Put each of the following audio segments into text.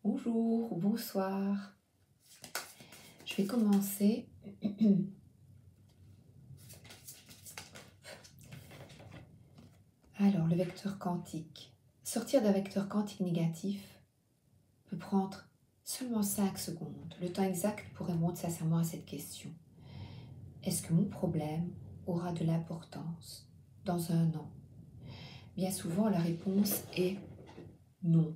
Bonjour ou bonsoir. Je vais commencer. Alors, le vecteur quantique. Sortir d'un vecteur quantique négatif peut prendre seulement 5 secondes. Le temps exact pour répondre sincèrement à cette question. Est-ce que mon problème aura de l'importance dans un an? Bien souvent, la réponse est non.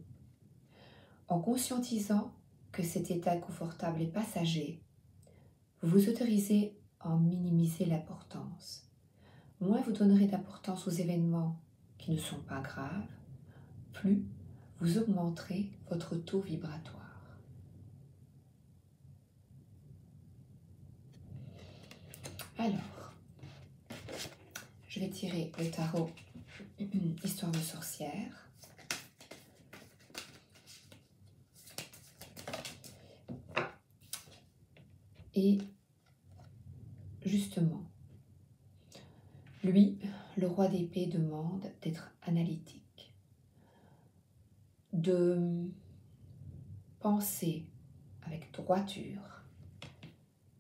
En conscientisant que cet état inconfortable est passager, vous vous autorisez à en minimiser l'importance. Moins vous donnerez d'importance aux événements qui ne sont pas graves, plus vous augmenterez votre taux vibratoire. Alors, je vais tirer le tarot Histoire de sorcière. Et justement, lui, le roi d'épée, demande d'être analytique, de penser avec droiture,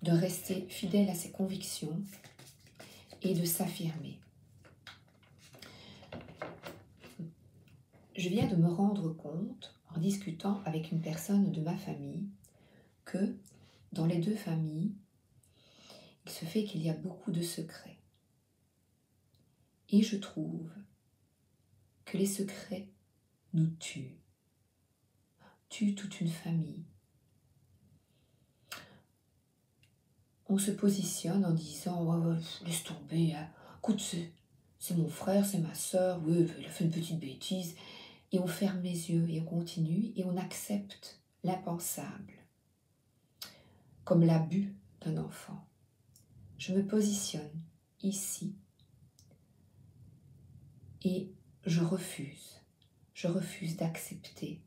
de rester fidèle à ses convictions et de s'affirmer. Je viens de me rendre compte, en discutant avec une personne de ma famille, que dans les deux familles, il se fait qu'il y a beaucoup de secrets. Et je trouve que les secrets nous tuent toute une famille. On se positionne en disant ouais, laisse tomber, hein. Écoute, c'est mon frère, c'est ma soeur, oui, il a fait une petite bêtise. Et on ferme les yeux et on continue et on accepte l'impensable, comme l'abus d'un enfant. Je me positionne ici et je refuse d'accepter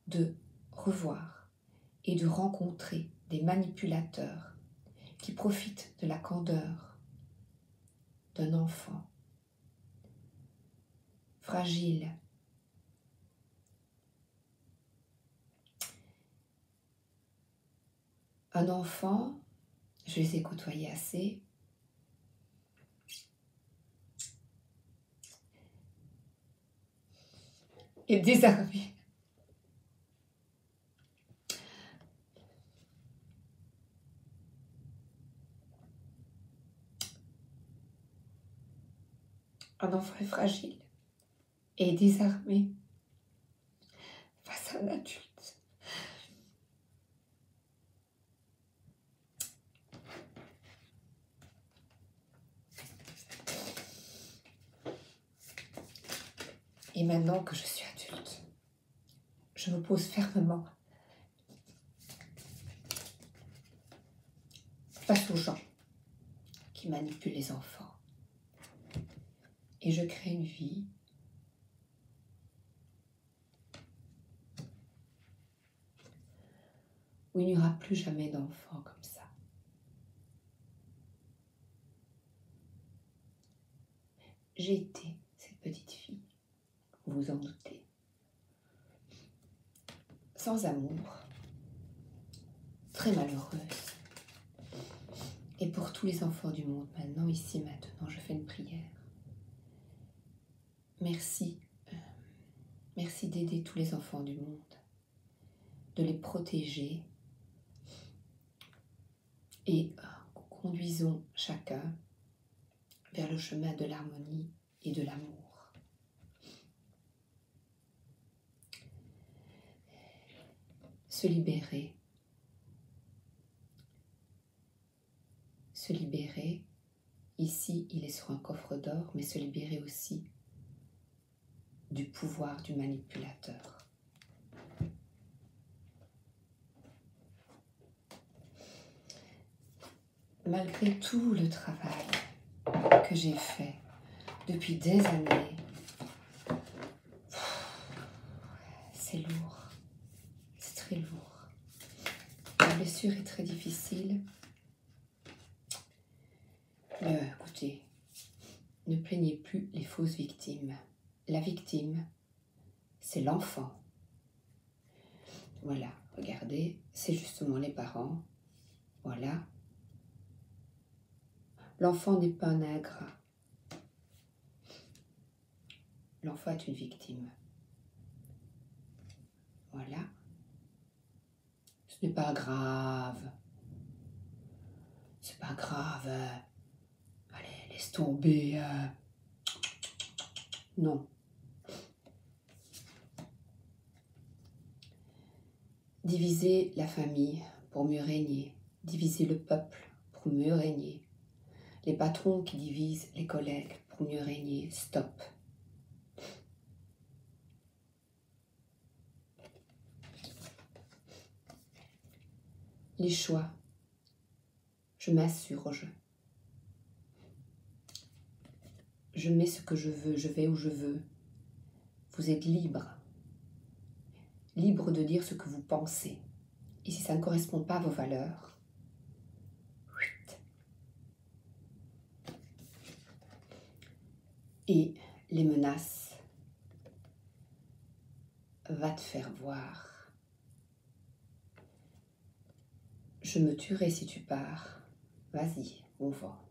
de revoir et de rencontrer des manipulateurs qui profitent de la candeur d'un enfant fragile. Un enfant, je les ai côtoyés assez, est désarmé. Un enfant est fragile et désarmé face à un adulte. Et maintenant que je suis adulte, je me pose fermement face aux gens qui manipulent les enfants. Et je crée une vie où il n'y aura plus jamais d'enfants comme ça. J'ai été cette petite fille, vous vous en doutez, sans amour, très malheureuse. Et pour tous les enfants du monde, maintenant, ici, maintenant, je fais une prière. Merci, merci d'aider tous les enfants du monde, de les protéger et conduisons chacun vers le chemin de l'harmonie et de l'amour. Se libérer, ici il est sur un coffre d'or, mais se libérer aussi du pouvoir du manipulateur. Malgré tout le travail que j'ai fait depuis des années, c'est lourd, c'est très lourd. La blessure est très difficile. Mais écoutez, ne plaignez plus les fausses victimes. La victime, c'est l'enfant. Voilà, regardez, c'est justement les parents. Voilà. L'enfant n'est pas un ingrat. L'enfant est une victime. Voilà. Ce n'est pas grave. C'est pas grave. Allez, laisse tomber. Non. Diviser la famille pour mieux régner. Diviser le peuple pour mieux régner. Les patrons qui divisent les collègues pour mieux régner. Stop. Les choix. Je m'insurge. Je mets ce que je veux, je vais où je veux. Vous êtes libre. Libre de dire ce que vous pensez. Et si ça ne correspond pas à vos valeurs, et les menaces, va te faire voir. Je me tuerai si tu pars. Vas-y, on va.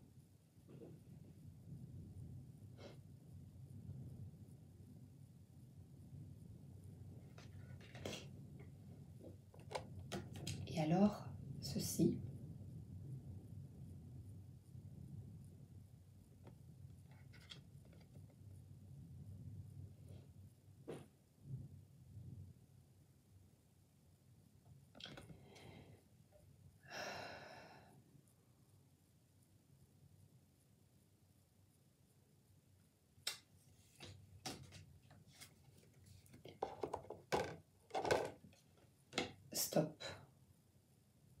Et alors, ceci. Stop.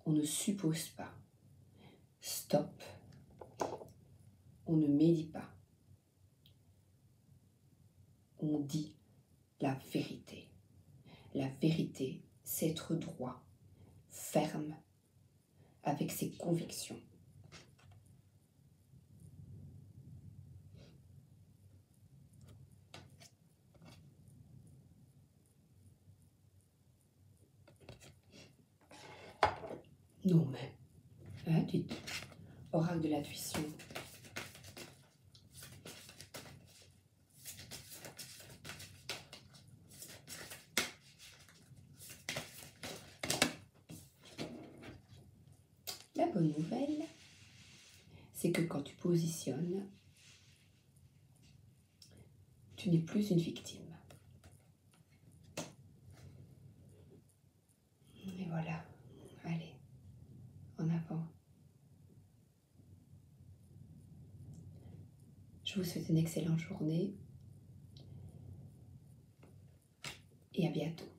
On ne suppose pas. Stop. On ne médit pas. On dit la vérité. La vérité, c'est être droit, ferme, avec ses convictions. Non mais, hein, dites, oracle de l'intuition. La bonne nouvelle, c'est que quand tu positionnes, tu n'es plus une victime. Et voilà, allez, en avant. Je vous souhaite une excellente journée et à bientôt.